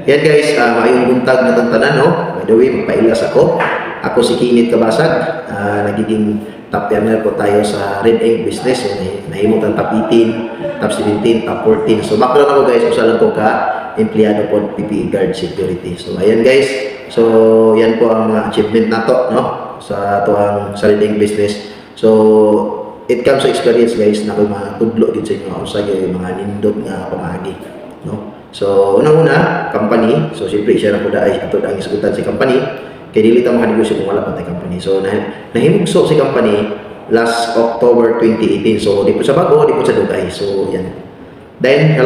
Yan guys, maayong buntag na tantanan, no? By the way, magpailas ako. Ako si Kinit Kabasag, nagiging top earner po tayo sa Red Ink business. So, nahimot ang top 18, top 17, top 14. So, background ako guys, kung saan ko ka, empleyado po PPE Guard Security. So, ayan guys. So, yan po ang mga achievement na to, no? Sa tuwang sa Red Ink business. So, it comes to experience guys na kung mga tudlo din sa inyo ako sa mga nindot nga pamagi, no? So, unang-una, company. So, siyempre, siya na po dahil ito ang isugutan si company. Kaya dili ta makadegosyo kung wala pa tayo company. So, nahimugso si company last October 2018. So, di po sa bago, di po sa dugay. So, yan. Then,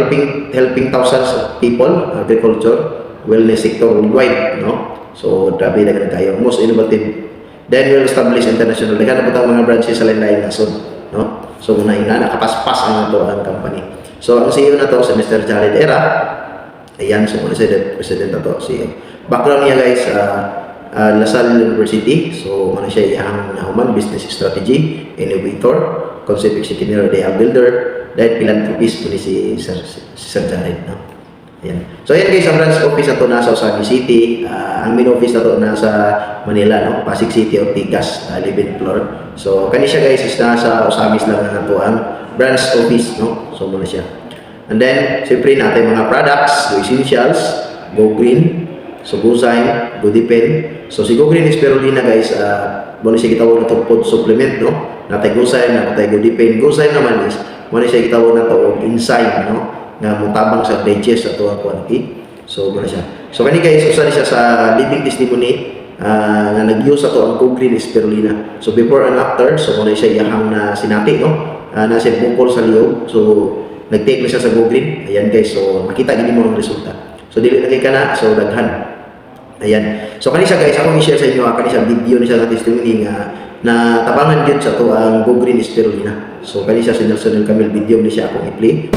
helping thousands of people, agriculture, wellness sector worldwide, no? So, grabe na ganun tayo. Most innovative. Then, we'll establish international. Naghanap po tayo mga branches sa lain-lain nason, no? So, muna nga, nakapaspas ang ito ang company. So, ang CEO na to, si Mr. Jared Era. Ayan, so muna president na to, CEO. Background niya guys, LaSalle University. So, muna siya iyang human business strategy, innovator, concept executive, ideal builder, then philanthropist po ni si Sir Jared, no? Ayan. So, ayan guys, ang branch office na to nasa Osagi City. Ang main office na to nasa Manila, no? Pasig City, Ortigas, 11th floor. So, kani siya guys is nasa Osamis lang na to ang branch office, no? So, muna siya. And then, siyempre natin mga products, Go Essentials, Go Green, so Go Zyme, Go Depend. So, si Go Green is spirulina guys, muna siya kitawag na itong food supplement, no? Natay Go Zyme, natay Go Depend. Go Zyme naman is, muna siya kitawag na itong enzyme, no? Nga mutabang sa digest at ito ako, okay? So, muna siya. So, kani guys, usan siya sa living testimony, na nag-use ato ang Go Green spirulina. So before and after, so muna siya iyahang na sinati, no? Nasa bukol sa liyog. So nag-take na siya sa Go Green. Ayan guys, so makita gini mo ang resulta. So dili na kay kana, so daghan. Ayan. So kani siya guys, ako i-share sa inyo kani siya video ni siya sa testimony nga na tabangan gyud sa to ang Go Green spirulina. So kani siya si Nelson Camille video ni siya akong i-play.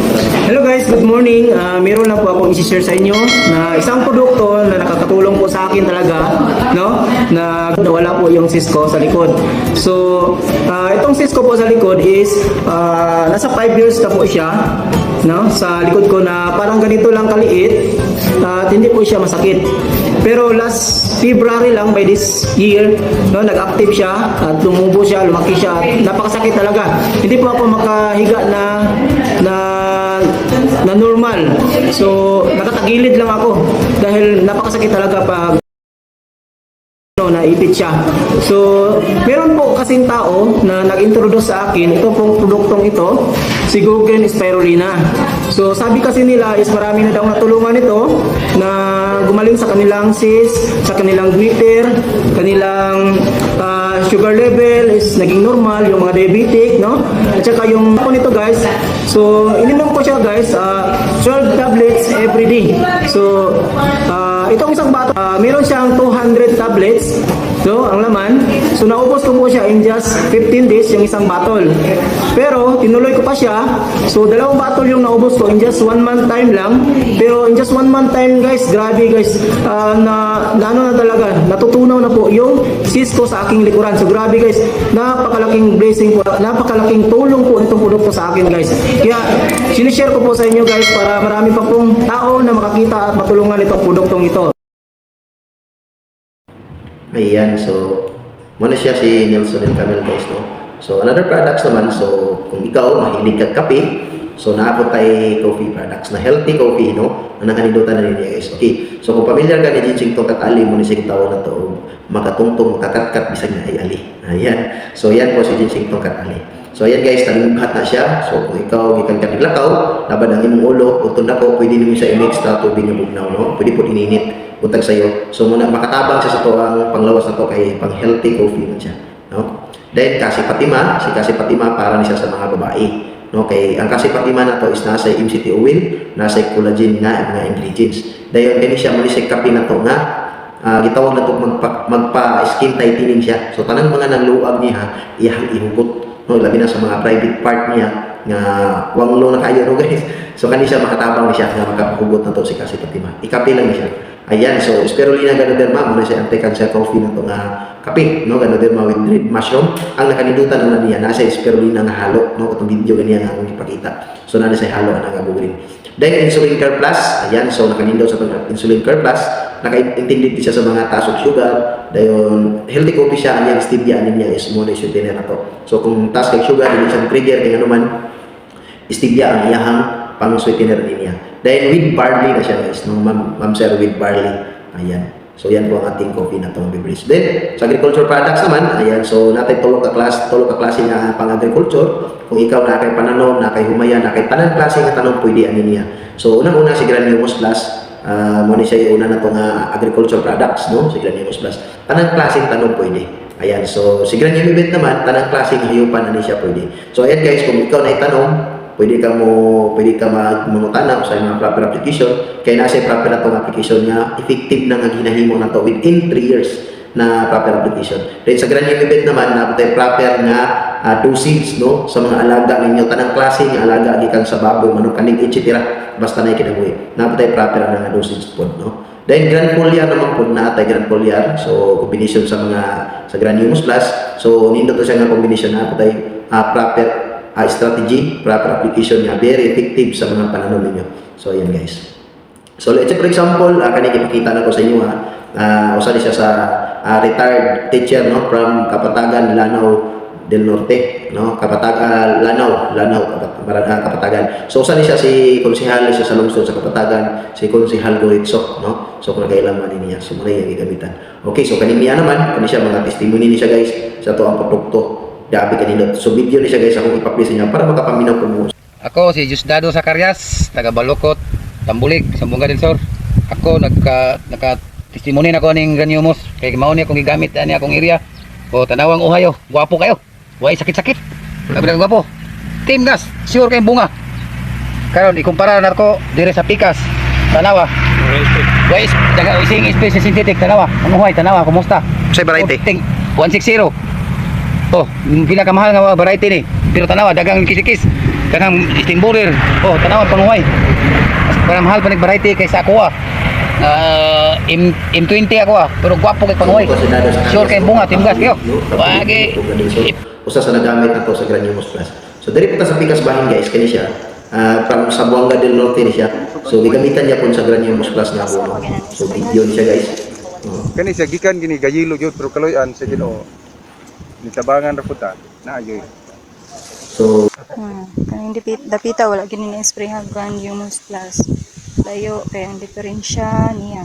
Hello guys, good morning. Meron lang po akong i-share sa inyo na isang produkto na nakakatulong po sa akin talaga, no? Na wala po yung Cisco sa likod. So, itong Cisco po sa likod is nasa 5 years na po siya, no? Sa likod ko na parang ganito lang kaliit at hindi po siya masakit. Pero last February lang by this year, no, nag-active siya at tumubo siya, lumaki siya. Napakasakit talaga. Hindi po ako makahiga na normal. So, nakatagilid lang ako dahil napakasakit talaga pag naipit siya. So, meron po kasing tao na nag-introduce sa akin ito pong produktong ito, si Go Green Spirulina. So, sabi kasi nila is marami na daw natulungan ito na gumaling sa kanilang cyst, sa kanilang glitter, kanilang sugar level is naging normal, yung mga diabetic, no? At saka yung ako nito guys, so ininom ko siya guys, 12 tablets every day. So, itong isang bato, meron siyang 200 tablets, so ang laman. So naubos ko po siya in just 15 days yung isang bottle. Pero tinuloy ko pa siya. So dalawang bottle yung naubos ko in just 1 month time lang. Pero in just 1 month time guys, grabe guys, na ano na talaga, natutunaw na po yung Cisco sa aking likuran. So grabe guys, napakalaking blessing po, napakalaking tulong po itong produkto sa akin guys. Kaya sinishare ko po sa inyo guys para marami pa pong tao na makakita at matulungan itong produktong ito. Ayan, so muna siya si Nelson Camille guys, no? So another products naman, so kung ikaw mahilig kag kape, so naabot tayo coffee products na healthy coffee, no? Na nakanidutan na niya guys. Okay, so kung familiar ka ni Ginseng tong katali mo ni sing tao na to, makatungtong, makakatkat bisag na ay ali. Ayan, so yan po si Ginseng tong katali. So ayan guys, talingkat na siya. So kung ikaw gikan ka naglakaw, laban ang imong ulo, utod na ko, pwede nimo siya i-mix na tubig nga bugnaw, no? Pwede po ininit buntag sayo. So muna makatabang siya sa to ang panglawas na to kay pang healthy coffee man siya, no? Then Kasi Fatima, si Kasi Fatima para ni siya sa mga babae, no? Kay ang Kasi Fatima na to is nasa MCT oil, nasa collagen nga mga ingredients. Dayon kini siya mali sa kape na to nga gitawag na to magpa skin tightening siya. So tanang mga nagluag niya iyang ihugot, no? Labi na sa mga private part niya nga wanglo na kayo, no guys. So kani siya makatabang ni siya nga makapahugot na to si Kasi Fatima. Ikape lang ni siya. Ayan, so spirulina ganoderma, muna siya anti-cancer coffee na itong kape, no? Ganoderma with red mushroom. Ang nakanidutan na niya, nasa spirulina na halo, no? Itong video ganyan ang akong ipakita. So, nasa halo ang Go Green. Then insulin care plus, ayan, so nakanindot sa itong insulin care plus, nakaintindi siya sa mga taas of sugar, dayon healthy coffee siya, ayan, stevia niya is mo na sweetener na to. So kung taas kay sugar, hindi siya trigger, kaya naman, stevia ang iyahang pang sweetener niya. Then with barley na siya guys, no, ma'am sir, with barley, ayan. So yan po ang ating coffee na itong beverage. Then sa agriculture products naman, ayan, so natin tulo ka klase nga pang agriculture. Kung ikaw na kay pananom, na kay humaya, na kay tanan klase nga tanom pwede ani niya. So unang-una si Granules Plus, mo ni siya una na itong agriculture products, no? Si Granules Plus. Tanang klaseng tanom pwede. Ayan, so si Granules naman, tanang klaseng hayupan ani siya pwede. So ayan guys, kung ikaw na itanong, pwede ka magmungutana sa mga proper application, kaya nasa proper na itong application nga, effective na nga ginahimo na to within 3 years na proper application. Then sa Granules naman, napatay proper nga dosage, no, sa mga alaga ninyo, tanang klase nga alaga gikan sa baboy, manok, kaning etc. Basta na kinabuhi, napatay proper na nga dosage po, no. Then Grand Foliar naman po na atay Grand Foliar, so combination sa Granules Plus, so nindot to siya nga combination na atay proper strategy, proper application niya, very effective sa mga pananom ninyo. So ayan guys. So let's say for example, kanina ipakita na ko sa inyo usa siya sa retired teacher, no, from Kapatagan, Lanao del Norte, no, Lanao, Kapatagan. So usa siya si konsehal siya sa lungsod sa Kapatagan, si Konsehal Goritso, no. So kung nagailaman niya, so muna yung gigamitan. Okay, so kanina naman, siya mga testimony ni siya guys sa to ang produkto. Dabi kanina. So video ni siya guys, akong ipaplisa niya para makapaminaw po mo. Ako si Jusdado Zacarias, taga Balokot, Tambulig, Sambunga del Sur. Ako naka testimony na ko ning Granules kay mao ni akong gigamit ani akong area. O tanawang uhayo, gwapo kayo. Way sakit-sakit. Labi na gwapo. Team gas, sure kay bunga. Karon ikumpara na ko dire sa Pikas. Tanawa. Way daga ising species synthetic tanawa. Ang uhay tanawa kumusta? Sa variety 160. Oh, pinakamahal nga variety ni. Pero tanawa dagang kisikis. Kanang stingborer. Oh, tanawa panguhay. Para mahal pa ning variety kaysa ako M20 ako pero gwapo kay panguhay. Sure kay bunga timgas kayo. Wagi usa sa nagamit nato sa Granules Plus. So diri pa ta sa Pikas bahin guys, kani siya. From Zamboanga del Norte ni siya. So gigamitan niya pun sa Granules Plus nga ako. So video ni siya guys. Kani siya gikan gini gayilo gyud pero kaloyan sa Ginoo. Nitabangan ra puta na ayoy. So Kaning dapita wala gini na sprayhan Granules Plus. Layo kaya ang diferensya niya.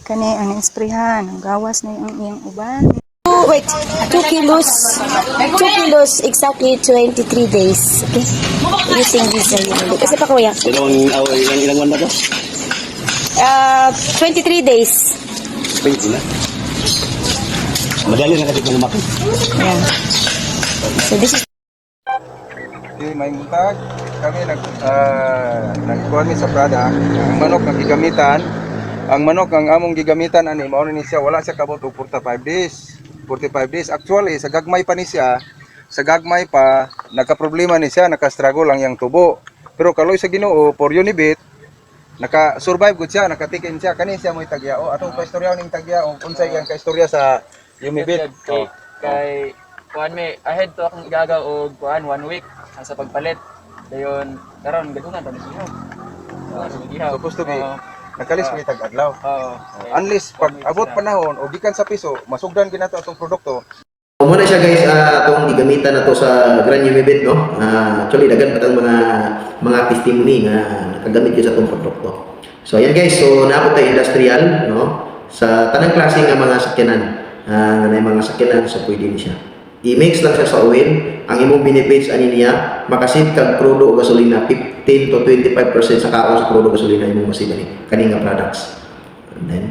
Kani ang sprayhan, ang gawas na yung iyang uban. Wait, 2 kilos exactly 23 days. Okay? Using this unit. Kasi pa kuya. Ilang buwan ba to? 23 days. Pwede na. Madali na kasi lumaki. Yeah. So this is Di may muntag kami nagkuha mi sa product. Ang manok ang gigamitan, ang manok ang among gigamitan ani mao ni siya wala siya kabot og 45 days. 45 days actually sa gagmay pa ni siya. Sa gagmay pa nagka-problema ni siya, naka-struggle lang yang tubo. Pero kaloy sa Ginoo for Unibit naka-survive gud siya, nakatikin siya kani siya mo'y tagyao. Atong kaistorya ning tagyao unsay yang kaistorya sa Unibit. Kay kuan may ahead to akong igagaw og kuan 1 week ang sa pagpalit. Dayon karon gadungan ta ni ihaw. Supposed to be nakalis may tag-adlaw. Oo. Unless pag abot panahon o gikan sa piso, masugdan ginato atong produkto. muna siya guys, atong gigamitan na to sa Granules, no? Actually dagan pa tang mga testimony nga nakagamit yun sa atong produkto. So ayan guys, so naabot tayo industrial, no? Sa tanang klase nga mga sakyanan, nga na mga sakyanan, so pwede ni siya. I-mix lang siya sa oil. Ang imong benefits ani niya, makasave kag crudo o gasolina 15 to 25% sa kaon sa crudo gasolina imong masave ni kaning nga products. And then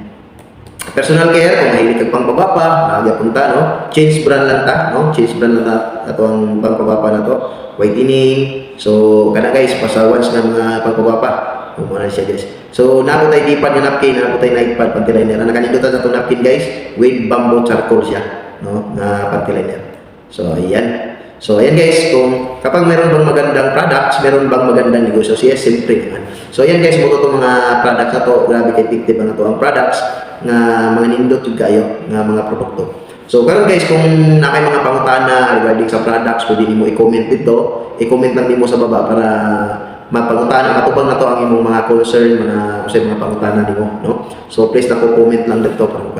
personal care, kung mahilig kag pangpabapa, punta, no? Change brand lang ta, no? Change brand lang ta ato ang pangpabapa na to. Whitening. So kana guys, pasawans nga mga pangpabapa. Muna siya guys. So napo tay dipan nga napkin, napo tay night pad panty liner. Ang kanindutan sa to napkin guys, with bamboo charcoal siya, no? Na panty liner. So ayan. So ayan guys, kung kapag meron bang magandang products, meron bang magandang negosyo, yes, siyempre naman. So ayan guys, mo to mga products na to, grabe kay effective na to ang products nga mga nindot jud kayo nga mga produkto. So karon guys, kung nakay mga pangutana regarding sa products, pwede nimo i-comment dito. I-comment lang nimo sa baba para mapangutana katubang na to ang imong mga concern, mga usay mga pangutana nimo, no? So please na comment lang dito para